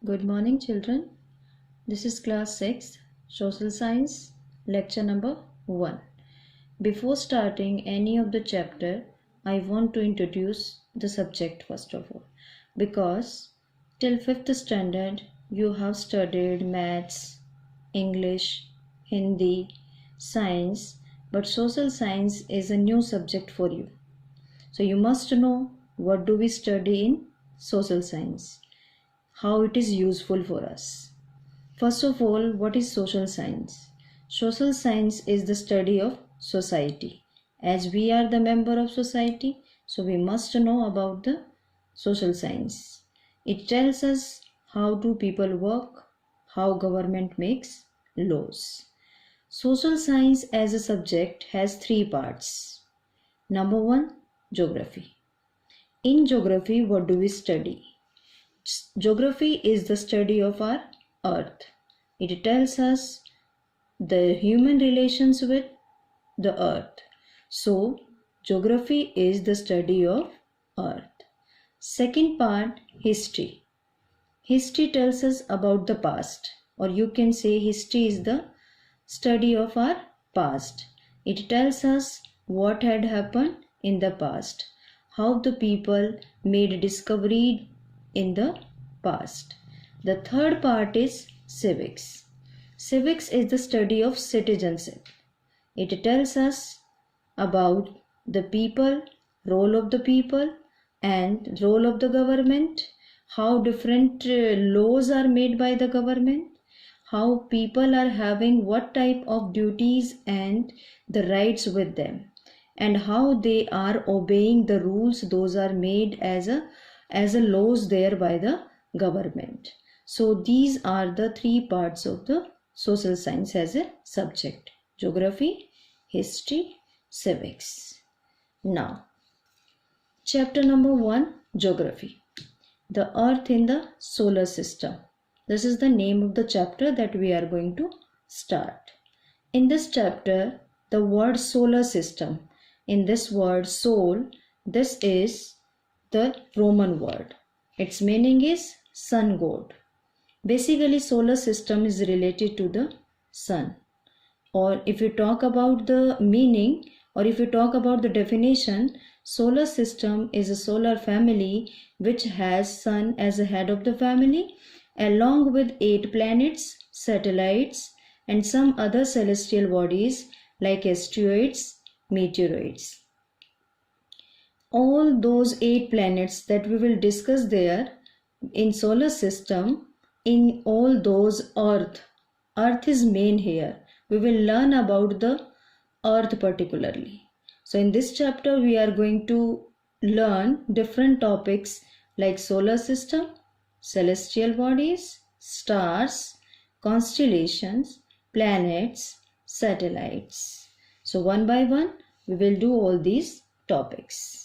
Good morning, children. This is class 6, Social Science, lecture number 1. Before starting any of the chapter, I want to introduce the subject first of all. Because till 5th standard, you have studied maths, English, Hindi, science, but social science is a new subject for you. So you must know what do we study in social science, how it is useful for us. First of all, what is social science? Social science is the study of society. As we are the member of society, so we must know about the social science. It tells us how do people work, how government makes laws. Social science as a subject has 3 parts. Number 1, geography. In geography, what do we study? Geography is the study of our earth. It tells us the human relations with the earth. So, geography is the study of earth. Second part, history. History tells us about the past, or you can say history is the study of our past. It tells us what had happened in the past, how the people made discovery in the past. The third part is civics. Civics is the study of citizenship. It tells us about the people, role of the people and role of the government, how different laws are made by the government, how people are having what type of duties and the rights with them, and how they are obeying the rules those are made as a laws there by the government. So these are the 3 parts of the social science as a subject: geography, history, civics. Now, chapter number 1, geography. The earth in the solar system. This is the name of the chapter that we are going to start. In this chapter, the word solar system, in this word sol, this is the Roman word. Its meaning is sun god. Basically, solar system is related to the sun. Or if you talk about the meaning, or if you talk about the definition, solar system is a solar family which has sun as the head of the family, along with 8 planets, satellites, and some other celestial bodies like asteroids, meteoroids. All those 8 planets that we will discuss there in solar system, in all those earth is main here. We will learn about the earth particularly. So in this chapter we are going to learn different topics like solar system, celestial bodies, stars, constellations, planets, satellites. So one by one we will do all these topics.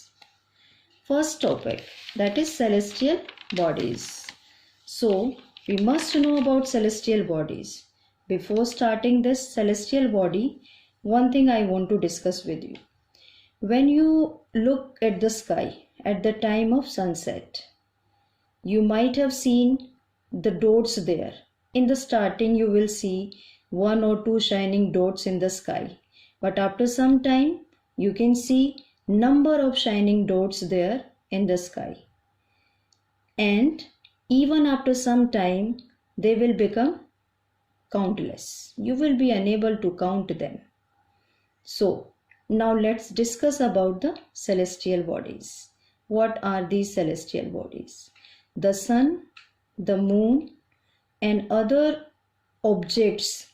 First topic, that is celestial bodies. So we must know about celestial bodies. Before starting this celestial body, one thing I want to discuss with you. When you look at the sky at the time of sunset, you might have seen the dots there. In the starting, you will see 1 or 2 shining dots in the sky. But after some time, you can see number of shining dots there in the sky. And even after some time, they will become countless. You will be unable to count them. So, now let's discuss about the celestial bodies. What are these celestial bodies? The sun, the moon, and other objects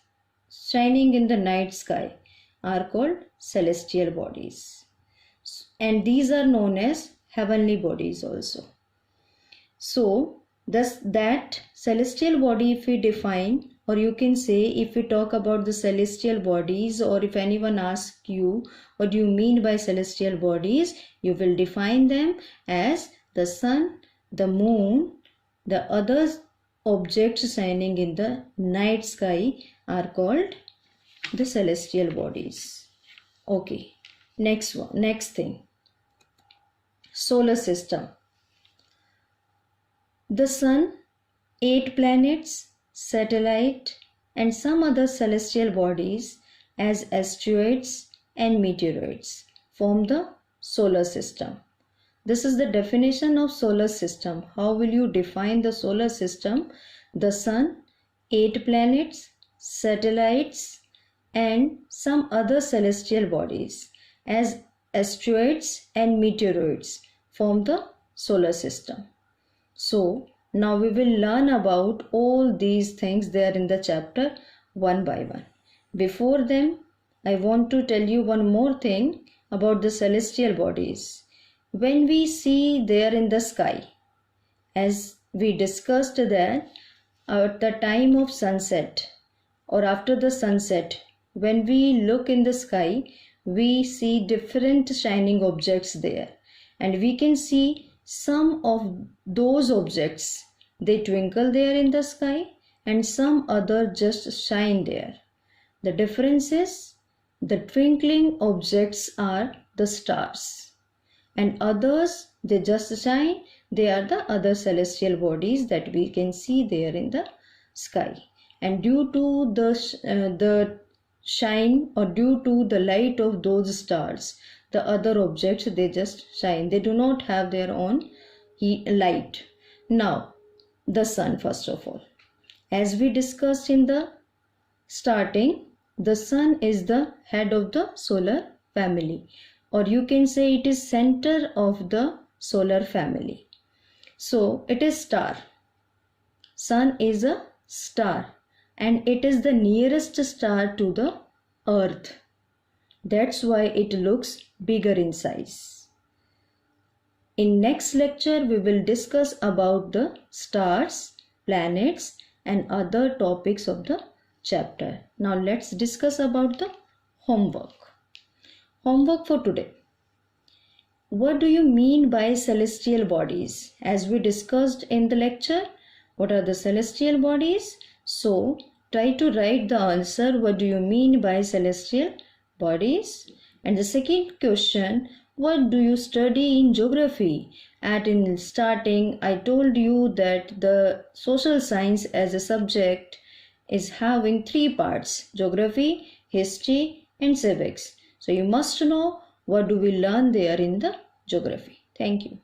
shining in the night sky are called celestial bodies. And these are known as heavenly bodies also. So, thus that celestial body, if we define, or you can say if we talk about the celestial bodies, or if anyone asks you what do you mean by celestial bodies, you will define them as the sun, the moon, the other objects shining in the night sky are called the celestial bodies. Okay, next thing, solar system. The sun, 8 planets, satellite, and some other celestial bodies as asteroids and meteoroids form the solar system. This is the definition of solar system. How will you define the solar system? The sun, 8 planets, satellites, and some other celestial bodies as asteroids and meteoroids form the solar system. So now we will learn about all these things there in the chapter one by one. Before them, I want to tell you one more thing about the celestial bodies. When we see there in the sky, as we discussed that at the time of sunset or after the sunset, when we look in the sky, we see different shining objects there, and we can see some of those objects, they twinkle there in the sky, and some other just shine there. The difference is the twinkling objects are the stars, and others, they just shine, they are the other celestial bodies that we can see there in the sky. And due to the shine, or due to the light of those stars, the other objects, they just shine, they do not have their own light. Now the sun, first of all, as we discussed in the starting, the sun is the head of the solar family, or you can say it is center of the solar family. So it is star. Sun is a star, and it is the nearest star to the earth. That's why it looks bigger in size. In next lecture, we will discuss about the stars, planets, and other topics of the chapter. Now let's discuss about the homework. Homework for today. What do you mean by celestial bodies? As we discussed in the lecture, what are the celestial bodies? So try to write the answer. What do you mean by celestial bodies? And the second question, what do you study in geography? In starting, I told you that the social science as a subject is having 3 parts: geography, history, and civics. So you must know what do we learn there in the geography. Thank you.